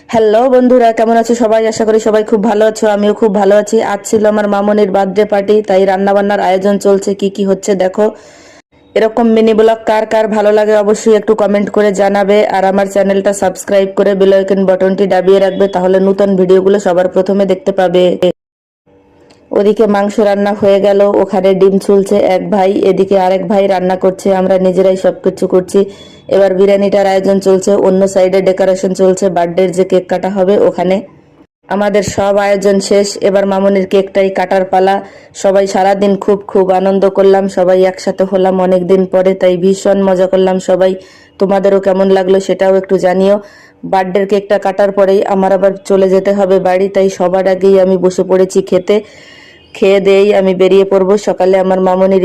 Hello বন্ধুরা, কেমন আছো সবাই? আশা করি সবাই খুব ভালো আছো। আমিও খুব ভালো আছি। আজ ছিল আমার মামনির বার্থডে পার্টি, তাই রান্না বান্নার আয়োজন চলছে। কি কি হচ্ছে দেখো। এরকম মিনি ব্লগ কার কার ভালো লাগে অবশ্যই একটু কমেন্ট করে জানাবে, আর আমার চ্যানেলটা সাবস্ক্রাইব করে বেল আইকন বাটনটি দাবিয়ে রাখবে, তাহলে নতুন ভিডিওগুলো সবার প্রথমে দেখতে পাবে। ওদিকে মাংস রান্না হয়ে গেল, ওখানে ডিম ছুলছে এক ভাই, এদিকে আরেক ভাই রান্না করছে, আমরা নিজেরাই সবকিছু করছি। এবার বিরিয়ানিটার আয়োজন চলছে, অন্য সাইডে ডেকোরেশন চলছে, বার্থডের যে কেক কাটা হবে ওখানে। আমাদের সব আয়োজন শেষ, এবার মামনির কেকটাই কাটার পালা। সবাই সারাদিন খুব খুব আনন্দ করলাম, সবাই একসাথে হলাম অনেকদিন পরে, তাই ভীষণ মজা করলাম সবাই। তোমাদেরও কেমন লাগলো সেটাও একটু জানিও। বার্থডের কেকটা কাটার পরেই আমার আবার চলে যেতে হবে বাড়ি, তাই সবার আগেই আমি বসে পড়েছি খেতে। খেয়ে দেই আমি বেরিয়ে পড়বো। সকালে আমার মামনির